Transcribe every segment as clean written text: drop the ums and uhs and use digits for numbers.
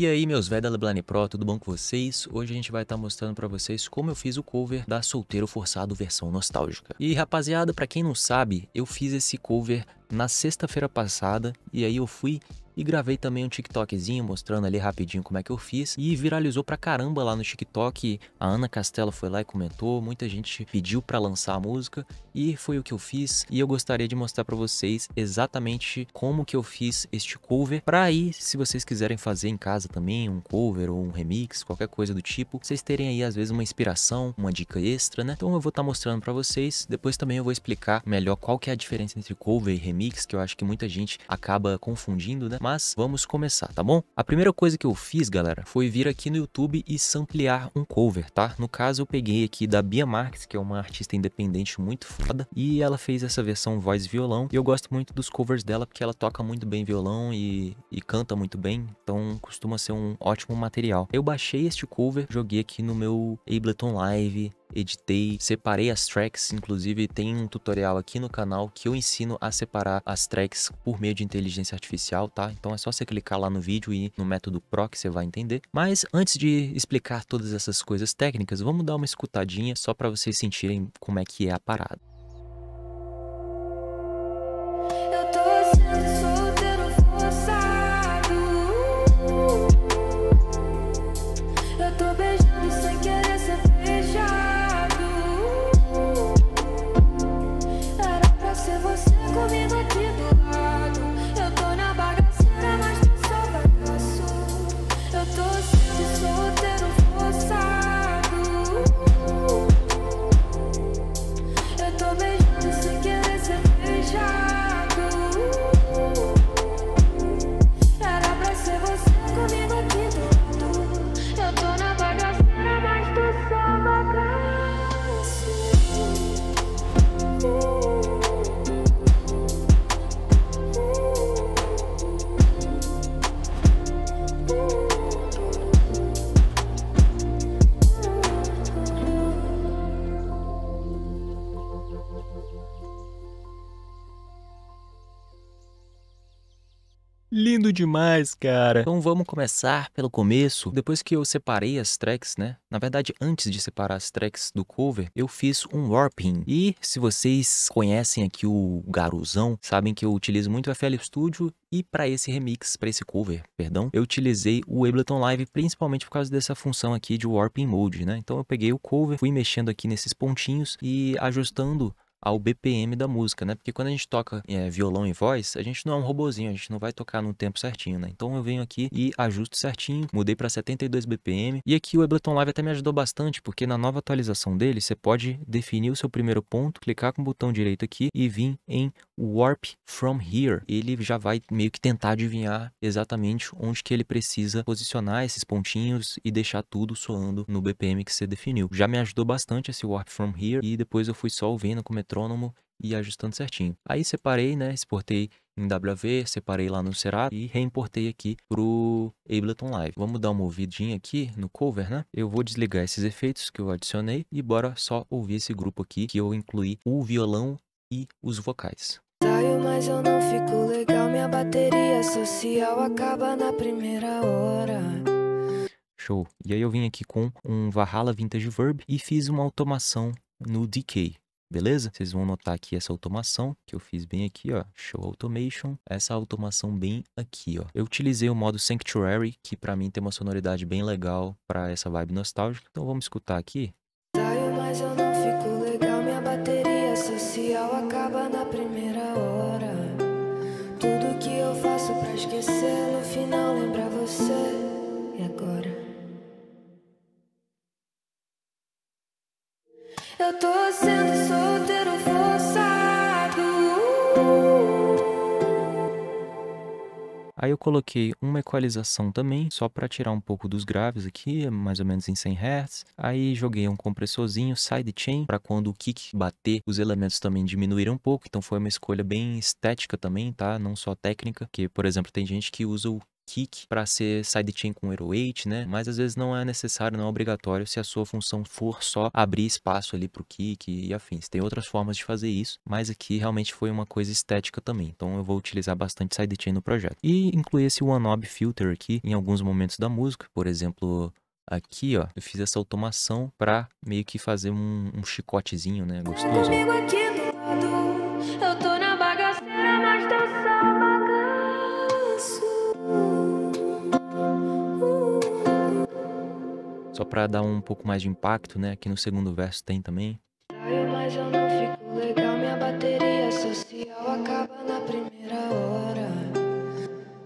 E aí, meus velhos da Leblane Pro, tudo bom com vocês? Hoje a gente vai estar mostrando pra vocês como eu fiz o cover da Solteiro Forçado versão nostálgica. E rapaziada, pra quem não sabe, eu fiz esse cover na sexta-feira passada e aí eu fui e gravei também um TikTokzinho mostrando ali rapidinho como é que eu fiz e viralizou pra caramba lá no TikTok. A Ana Castela foi lá e comentou, muita gente pediu pra lançar a música e foi o que eu fiz. E eu gostaria de mostrar pra vocês exatamente como que eu fiz este cover, pra aí, se vocês quiserem fazer em casa também um cover ou um remix, qualquer coisa do tipo, vocês terem aí às vezes uma inspiração, uma dica extra, né? Então eu vou estar mostrando pra vocês, depois também eu vou explicar melhor qual que é a diferença entre cover e remix, que eu acho que muita gente acaba confundindo, né? Mas vamos começar, tá bom? A primeira coisa que eu fiz, galera, foi vir aqui no YouTube e samplear um cover, tá? No caso, eu peguei aqui da Bia Marques, que é uma artista independente muito foda, e ela fez essa versão voz e violão, e eu gosto muito dos covers dela, porque ela toca muito bem violão e canta muito bem, então costuma ser um ótimo material. Eu baixei este cover, joguei aqui no meu Ableton Live, editei, separei as tracks, inclusive tem um tutorial aqui no canal que eu ensino a separar as tracks por meio de inteligência artificial, tá? Então é só você clicar lá no vídeo e no método Pro que você vai entender. Mas antes de explicar todas essas coisas técnicas, vamos dar uma escutadinha só para vocês sentirem como é que é a parada. Eu tô sendo solteiro forçado. Eu tô beijando sem querer ser beijado. Era pra ser você comigo aqui do lado. Eu tô na bagaceira, mas tu só bagaço. Eu tô sendo solteiro forçado. Eu tô beijando sem querer ser beijado. Era pra ser você comigo aqui do lado. Eu tô na bagaceira, mas tu só bagaço. Lindo demais, cara! Então vamos começar pelo começo. Depois que eu separei as tracks, né? Na verdade, antes de separar as tracks do cover, eu fiz um warping. E se vocês conhecem aqui o Garuzão, sabem que eu utilizo muito o FL Studio. E para esse remix, para esse cover, perdão, eu utilizei o Ableton Live principalmente por causa dessa função aqui de Warping Mode, né? Então eu peguei o cover, fui mexendo aqui nesses pontinhos e ajustando ao BPM da música, né? Porque quando a gente toca violão e voz, a gente não é um robozinho, a gente não vai tocar no tempo certinho, né? Então eu venho aqui e ajusto certinho, mudei para 72 BPM. E aqui o Ableton Live até me ajudou bastante, porque na nova atualização dele, você pode definir o seu primeiro ponto, clicar com o botão direito aqui e vir em Warp From Here. Ele já vai meio que tentar adivinhar exatamente onde que ele precisa posicionar esses pontinhos e deixar tudo soando no BPM que você definiu. Já me ajudou bastante esse Warp From Here e depois eu fui só ouvindo com o metrônomo e ajustando certinho. Aí separei, né, exportei em WAV, separei lá no Serato e reimportei aqui pro Ableton Live. Vamos dar uma ouvidinha aqui no cover, né? Eu vou desligar esses efeitos que eu adicionei e bora só ouvir esse grupo aqui que eu incluí o violão e os vocais. Saio, mas eu não fico legal. Minha bateria social acaba na primeira hora. Show. E aí eu vim aqui com um Valhalla Vintage Verb e fiz uma automação no Decay. Beleza? Vocês vão notar aqui essa automação que eu fiz bem aqui, ó. Show Automation. Essa automação bem aqui, ó. Eu utilizei o modo Sanctuary, que pra mim tem uma sonoridade bem legal pra essa vibe nostálgica. Então vamos escutar aqui. Saio, mas eu não fico legal. Minha bateria social acaba na primeira hora. Tudo que eu faço pra esquecer, no final lembra você. E agora? Eu tô sendo solteiro forçado. Aí eu coloquei uma equalização também, só para tirar um pouco dos graves aqui, mais ou menos em 100 Hz. Aí joguei um compressorzinho sidechain, para quando o kick bater, os elementos também diminuíram um pouco. Então foi uma escolha bem estética também, tá? Não só técnica, porque, por exemplo, tem gente que usa o kick para ser sidechain com 808, né? Mas às vezes não é necessário, não é obrigatório se a sua função for só abrir espaço ali pro kick e afins. Tem outras formas de fazer isso, mas aqui realmente foi uma coisa estética também. Então eu vou utilizar bastante sidechain no projeto. E incluir esse one-knob filter aqui em alguns momentos da música, por exemplo, aqui, ó, eu fiz essa automação para meio que fazer um chicotezinho, né, gostoso. Comigo aqui do lado, eu tô na bagaceira, mas tô só bagaço. Só para dar um pouco mais de impacto, né, aqui no segundo verso tem também. Saio, mas eu não fico legal, minha bateria social acaba na primeira hora.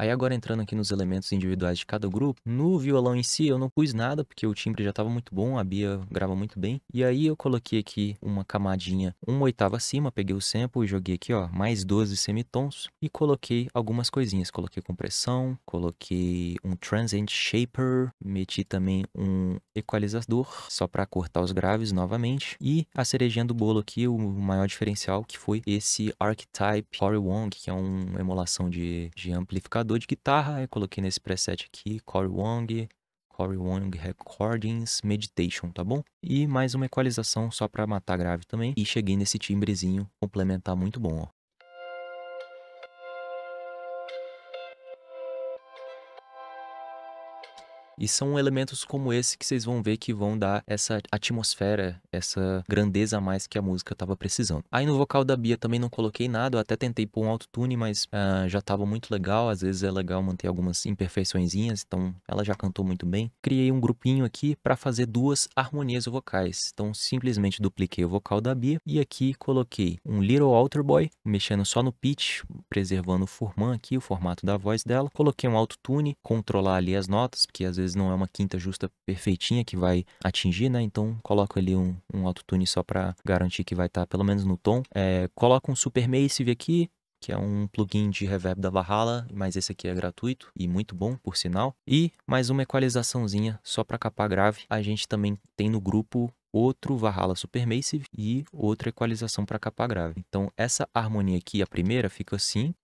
Aí agora entrando aqui nos elementos individuais de cada grupo, no violão em si eu não pus nada, porque o timbre já estava muito bom, a Bia grava muito bem. E aí eu coloquei aqui uma camadinha, uma oitava acima, peguei o sample e joguei aqui, ó, mais 12 semitons. E coloquei algumas coisinhas, coloquei compressão, coloquei um transient shaper, meti também um equalizador, só para cortar os graves novamente. E a cerejinha do bolo aqui, o maior diferencial, que foi esse Archetype Corey Wong, que é uma emulação de amplificador de guitarra. Eu coloquei nesse preset aqui, Corey Wong Recordings Meditation, tá bom? E mais uma equalização só para matar grave também. E cheguei nesse timbrezinho complementar muito bom, ó. E são elementos como esse que vocês vão ver que vão dar essa atmosfera, essa grandeza a mais que a música estava precisando. Aí no vocal da Bia também não coloquei nada, eu até tentei pôr um autotune, mas já estava muito legal. Às vezes é legal manter algumas imperfeiçõezinhas, então ela já cantou muito bem. Criei um grupinho aqui para fazer duas harmonias vocais. Então simplesmente dupliquei o vocal da Bia e aqui coloquei um Little Alter Boy, mexendo só no pitch, preservando o Furman aqui, o formato da voz dela. Coloquei um autotune, controlar ali as notas, porque às vezes não é uma quinta justa perfeitinha que vai atingir, né? Então coloco ali um autotune só para garantir que vai estar pelo menos no tom. Coloco um Super Massive aqui, que é um plugin de reverb da Valhalla, mas esse aqui é gratuito e muito bom, por sinal. E mais uma equalizaçãozinha só para capar grave. A gente também tem no grupo outro Valhalla Supermassive e outra equalização para capar grave. Então essa harmonia aqui, a primeira, fica assim.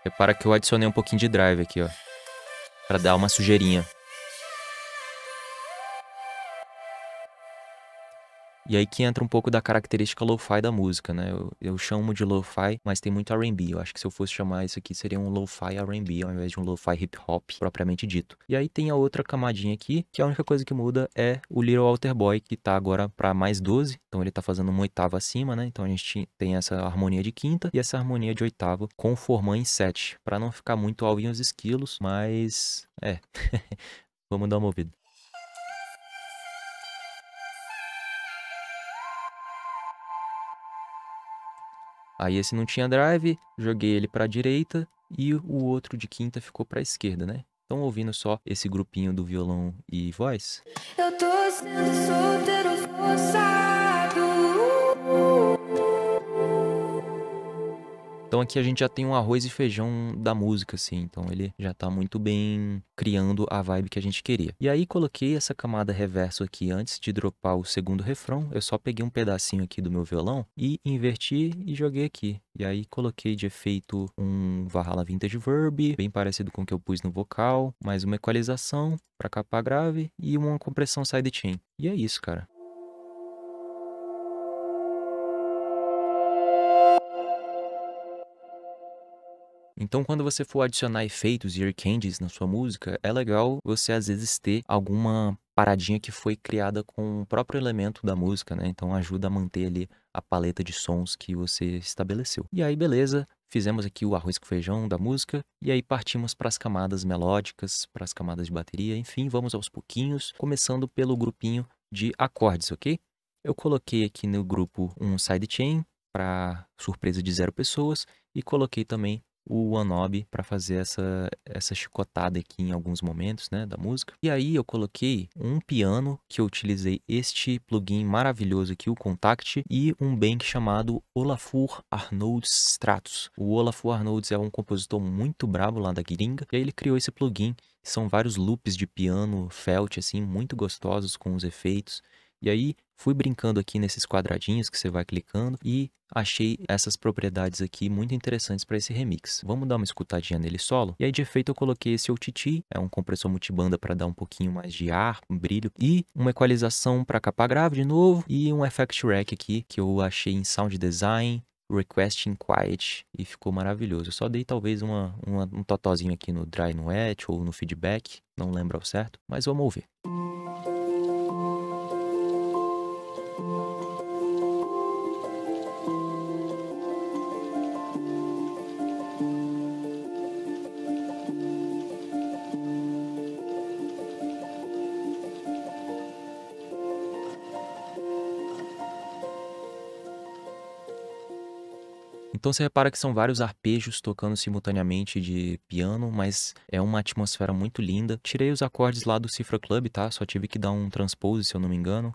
Repara que eu adicionei um pouquinho de drive aqui, ó, para dar uma sujeirinha. E aí que entra um pouco da característica lo-fi da música, né? Eu chamo de lo-fi, mas tem muito R&B. Eu acho que se eu fosse chamar isso aqui, seria um lo-fi R&B, ao invés de um lo-fi hip-hop propriamente dito. E aí tem a outra camadinha aqui, que a única coisa que muda é o Little Alter Boy, que tá agora para mais 12. Então ele tá fazendo uma oitava acima, né? Então a gente tem essa harmonia de quinta e essa harmonia de oitava com Furman em 7. Para não ficar muito alvinho os esquilos, mas... vamos dar uma ouvida. Aí esse não tinha drive, joguei ele para a direita e o outro de quinta ficou para a esquerda, né? Então ouvindo só esse grupinho do violão e voz. Eu tô sendo solteiro forçado. Então aqui a gente já tem um arroz e feijão da música, assim. Então ele já tá muito bem criando a vibe que a gente queria. E aí coloquei essa camada reverso aqui antes de dropar o segundo refrão. Eu só peguei um pedacinho aqui do meu violão e inverti e joguei aqui. E aí coloquei de efeito um Valhalla Vintage Verb, bem parecido com o que eu pus no vocal. Mais uma equalização para capar grave e uma compressão sidechain. E é isso, cara. Então, quando você for adicionar efeitos e ear candies na sua música, é legal você às vezes ter alguma paradinha que foi criada com o próprio elemento da música, né? Então ajuda a manter ali a paleta de sons que você estabeleceu. E aí, beleza, fizemos aqui o arroz com feijão da música e aí partimos para as camadas melódicas, para as camadas de bateria, enfim, vamos aos pouquinhos, começando pelo grupinho de acordes, ok? Eu coloquei aqui no grupo um sidechain para surpresa de 0 pessoas e coloquei também o one-knob para fazer essa chicotada aqui em alguns momentos, né, da música. E aí eu coloquei um piano que eu utilizei este plugin maravilhoso aqui, o Contact, e um bank chamado Olafur Arnolds Stratus. O Olafur Arnolds é um compositor muito brabo lá da gringa, e aí ele criou esse plugin. São vários loops de piano felt, assim, muito gostosos com os efeitos. E aí fui brincando aqui nesses quadradinhos que você vai clicando e achei essas propriedades aqui muito interessantes para esse remix. Vamos dar uma escutadinha nele solo? E aí de efeito eu coloquei esse OTT, é um compressor multibanda para dar um pouquinho mais de ar, um brilho, e uma equalização para capa grave de novo, e um Effect Rack aqui que eu achei em Sound Design, Requesting Quiet, e ficou maravilhoso. Eu só dei talvez um totozinho aqui no Dry no Wet ou no Feedback, não lembro ao certo, mas vamos ouvir. Então você repara que são vários arpejos tocando simultaneamente de piano, mas é uma atmosfera muito linda. Tirei os acordes lá do Cifra Club, tá? Só tive que dar um transpose, se eu não me engano,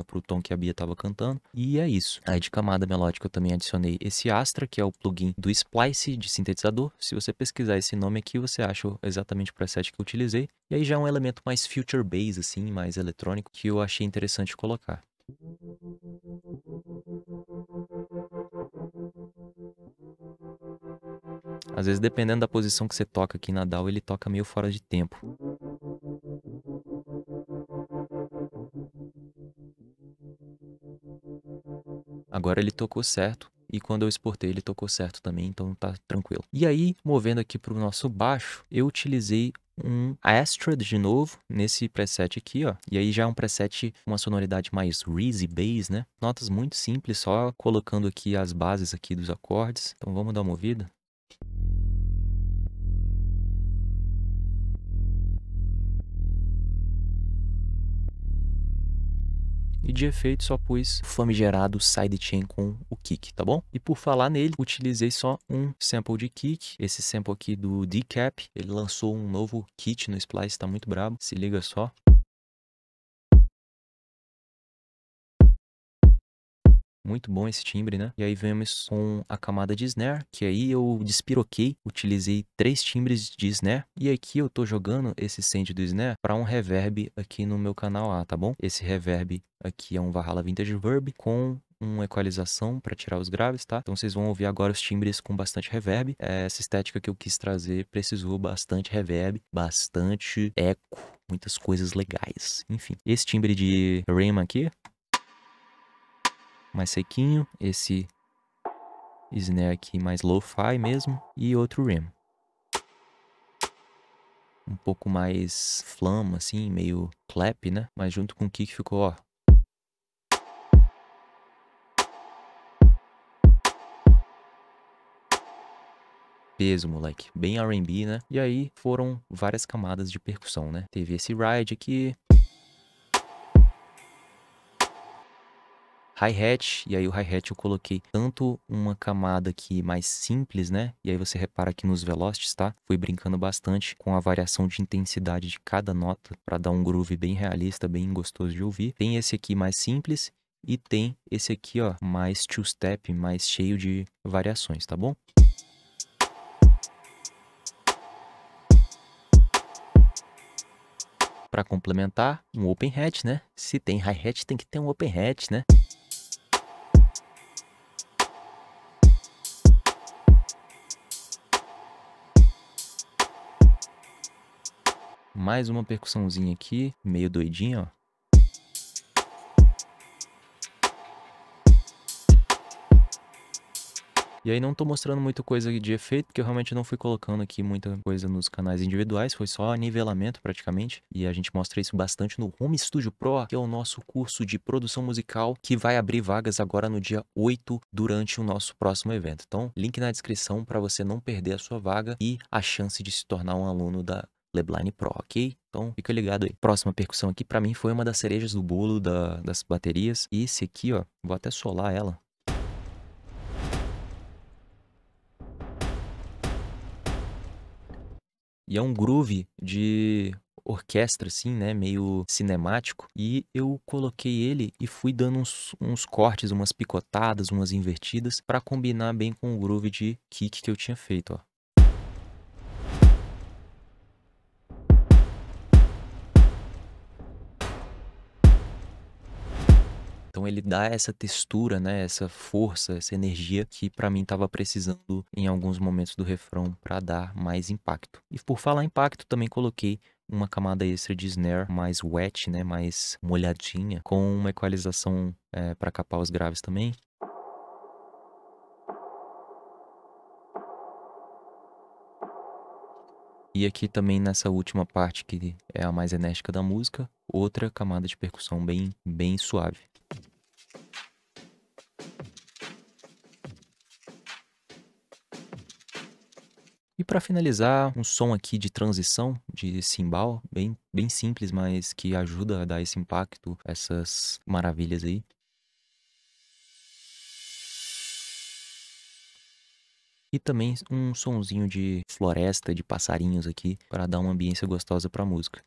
pro tom que a Bia tava cantando. E é isso. Aí de camada melódica eu também adicionei esse Astra, que é o plugin do Splice de sintetizador. Se você pesquisar esse nome aqui, você acha exatamente o preset que eu utilizei. E aí já é um elemento mais future bass, assim, mais eletrônico, que eu achei interessante colocar. Às vezes, dependendo da posição que você toca aqui na DAW, ele toca meio fora de tempo. Agora ele tocou certo. E quando eu exportei, ele tocou certo também, então tá tranquilo. E aí, movendo aqui pro nosso baixo, eu utilizei um Astra de novo, nesse preset aqui, ó. E aí já é um preset com uma sonoridade mais Reezy Bass, né? Notas muito simples, só colocando aqui as bases aqui dos acordes. Então vamos dar uma ouvida. E de efeito só pus o famigerado sidechain com o kick, tá bom? E por falar nele, utilizei só um sample de kick, esse sample aqui do Decap. Ele lançou um novo kit no Splice, tá muito brabo, se liga só. Muito bom esse timbre, né? E aí vemos com a camada de snare, que aí eu despiroquei, utilizei 3 timbres de snare. E aqui eu tô jogando esse send do snare para um reverb aqui no meu canal A, tá bom? Esse reverb aqui é um Valhalla Vintage Verb com uma equalização para tirar os graves, tá? Então vocês vão ouvir agora os timbres com bastante reverb. Essa estética que eu quis trazer precisou bastante reverb, bastante eco, muitas coisas legais. Enfim, esse timbre de Rayman aqui, mais sequinho, esse snare aqui mais lo-fi mesmo, e outro rim. Um pouco mais flama, assim, meio clap, né? Mas junto com o kick ficou, ó. Peso, moleque. Bem R&B, né? E aí foram várias camadas de percussão, né? Teve esse ride aqui, hi-hat, e aí o hi-hat eu coloquei tanto uma camada aqui mais simples, né? E aí você repara aqui nos velocities, tá? Fui brincando bastante com a variação de intensidade de cada nota para dar um groove bem realista, bem gostoso de ouvir. Tem esse aqui mais simples e tem esse aqui, ó, mais two-step, mais cheio de variações, tá bom? Para complementar, um open hat, né? Se tem hi-hat, tem que ter um open hat, né? Mais uma percussãozinha aqui, meio doidinha, ó. E aí não tô mostrando muita coisa de efeito, porque eu realmente não fui colocando aqui muita coisa nos canais individuais, foi só nivelamento praticamente. E a gente mostra isso bastante no Home Studio Pro, que é o nosso curso de produção musical, que vai abrir vagas agora no dia 8, durante o nosso próximo evento. Então, link na descrição para você não perder a sua vaga e a chance de se tornar um aluno da Lebline Pro, ok? Então fica ligado aí. Próxima percussão aqui pra mim foi uma das cerejas do bolo das baterias. E esse aqui, ó, vou até solar ela. E é um groove de orquestra, assim, né? Meio cinemático. E eu coloquei ele e fui dando uns cortes, umas picotadas, umas invertidas pra combinar bem com o groove de kick que eu tinha feito, ó. Então ele dá essa textura, né, essa força, essa energia que pra mim tava precisando em alguns momentos do refrão pra dar mais impacto. E por falar em impacto, também coloquei uma camada extra de snare mais wet, né, mais molhadinha, com uma equalização para capar os graves também. E aqui também nessa última parte, que é a mais enérgica da música, outra camada de percussão bem suave. E para finalizar, um som aqui de transição de cimbal, bem simples, mas que ajuda a dar esse impacto, essas maravilhas aí. E também um sonzinho de floresta, de passarinhos aqui, para dar uma ambiência gostosa para a música.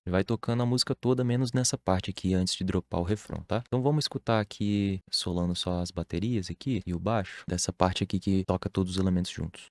Vai tocando a música toda, menos nessa parte aqui, antes de dropar o refrão, tá? Então vamos escutar aqui, solando só as baterias aqui e o baixo, dessa parte aqui que toca todos os elementos juntos.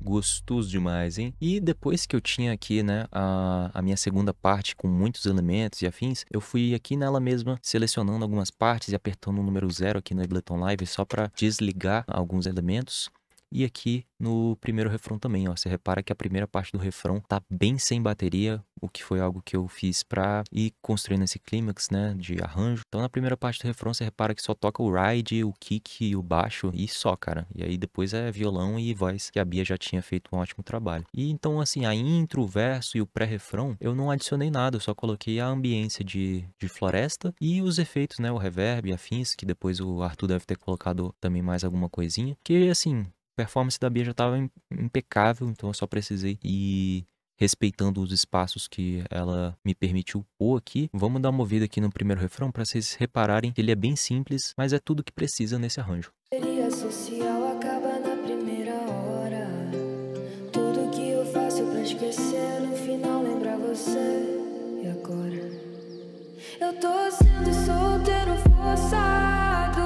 Gostoso demais, hein? E depois que eu tinha aqui, né, a minha segunda parte com muitos elementos e afins, eu fui aqui nela mesma selecionando algumas partes e apertando o número 0 aqui no Ableton Live só para desligar alguns elementos. E aqui no primeiro refrão também, ó, você repara que a primeira parte do refrão tá bem sem bateria, o que foi algo que eu fiz pra ir construindo esse clímax, né, de arranjo. Então na primeira parte do refrão você repara que só toca o ride, o kick e o baixo e só, cara. E aí depois é violão e voz, que a Bia já tinha feito um ótimo trabalho. E então assim, a intro, o verso e o pré-refrão, eu não adicionei nada, eu só coloquei a ambiência de floresta e os efeitos, né, o reverb e afins, que depois o Arthur deve ter colocado também mais alguma coisinha. Que assim, a performance da Bia já estava impecável, então eu só precisei ir respeitando os espaços que ela me permitiu pôr aqui. Vamos dar uma ouvida aqui no primeiro refrão para vocês repararem que ele é bem simples, mas é tudo que precisa nesse arranjo. Bateria social acaba na primeira hora. Tudo que eu faço pra esquecer, no final lembrar você. E agora? Eu tô sendo solteiro forçado.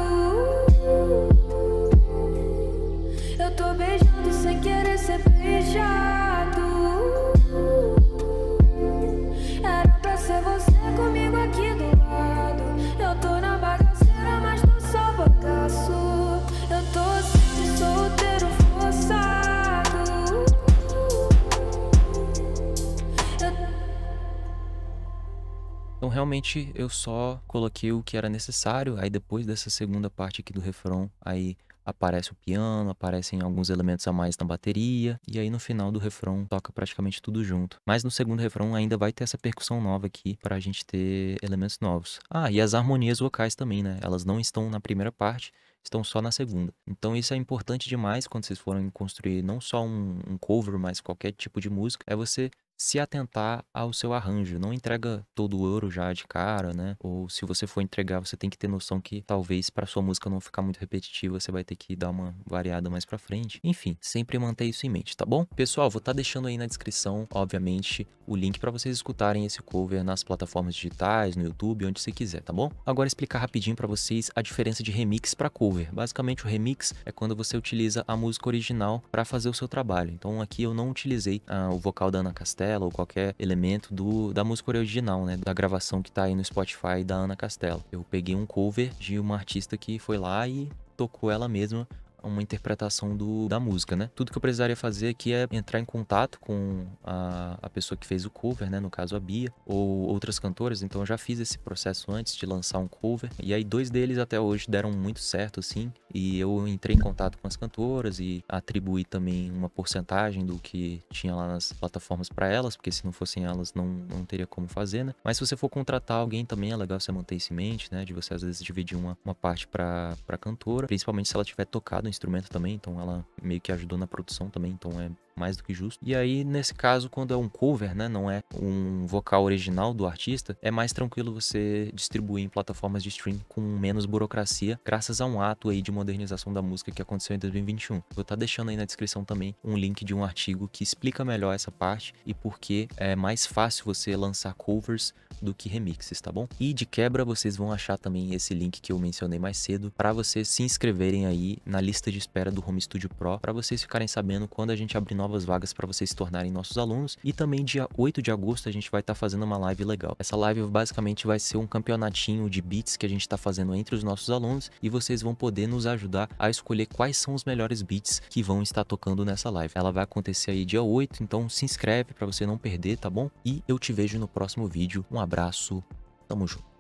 Eu tô beijando sem querer ser beijado. Era pra ser você comigo aqui do lado. Eu tô na bagaceira, mas tô só bagaço. Eu tô sendo solteiro forçado. Então realmente eu só coloquei o que era necessário, aí depois dessa segunda parte aqui do refrão, aí aparece o piano, aparecem alguns elementos a mais na bateria, e aí no final do refrão toca praticamente tudo junto. Mas no segundo refrão ainda vai ter essa percussão nova aqui pra gente ter elementos novos. Ah, e as harmonias vocais também, né? Elas não estão na primeira parte, estão só na segunda. Então isso é importante demais quando vocês forem construir não só um cover, mas qualquer tipo de música, é você se atentar ao seu arranjo. Não entrega todo o ouro já de cara, né? Ou se você for entregar, você tem que ter noção que talvez para sua música não ficar muito repetitiva, você vai ter que dar uma variada mais pra frente. Enfim, sempre manter isso em mente, tá bom? Pessoal, vou estar deixando aí na descrição, obviamente, o link para vocês escutarem esse cover nas plataformas digitais, no YouTube, onde você quiser, tá bom? Agora explicar rapidinho para vocês a diferença de remix para cover. Basicamente, o remix é quando você utiliza a música original para fazer o seu trabalho. Então aqui eu não utilizei o vocal da Ana Castela ou qualquer elemento da música original, né, da gravação que tá aí no Spotify da Ana Castela. Eu peguei um cover de uma artista que foi lá e tocou ela mesma uma interpretação da música, né? Tudo que eu precisaria fazer aqui é entrar em contato com a pessoa que fez o cover, né? No caso a Bia, ou outras cantoras. Então eu já fiz esse processo antes de lançar um cover. E aí 2 deles até hoje deram muito certo, assim. E eu entrei em contato com as cantoras e atribuí também uma porcentagem do que tinha lá nas plataformas para elas, porque se não fossem elas não teria como fazer, né? Mas se você for contratar alguém também é legal você manter isso em mente, né? De você às vezes dividir uma parte pra cantora, principalmente se ela tiver tocado instrumento também, então ela meio que ajudou na produção também, então é mais do que justo. E aí, nesse caso, quando é um cover, né, não é um vocal original do artista, é mais tranquilo você distribuir em plataformas de stream com menos burocracia, graças a um ato aí de modernização da música que aconteceu em 2021. Vou estar deixando aí na descrição também um link de um artigo que explica melhor essa parte e por que é mais fácil você lançar covers do que remixes, tá bom? E de quebra, vocês vão achar também esse link que eu mencionei mais cedo para vocês se inscreverem aí na lista de espera do Home Studio Pro, para vocês ficarem sabendo quando a gente abrir novas vagas para vocês se tornarem nossos alunos. E também dia 8 de agosto a gente vai estar fazendo uma live legal. Essa live basicamente vai ser um campeonatinho de beats que a gente está fazendo entre os nossos alunos e vocês vão poder nos ajudar a escolher quais são os melhores beats que vão estar tocando nessa live. Ela vai acontecer aí dia 8, então se inscreve para você não perder, tá bom? E eu te vejo no próximo vídeo. Um abraço, tamo junto.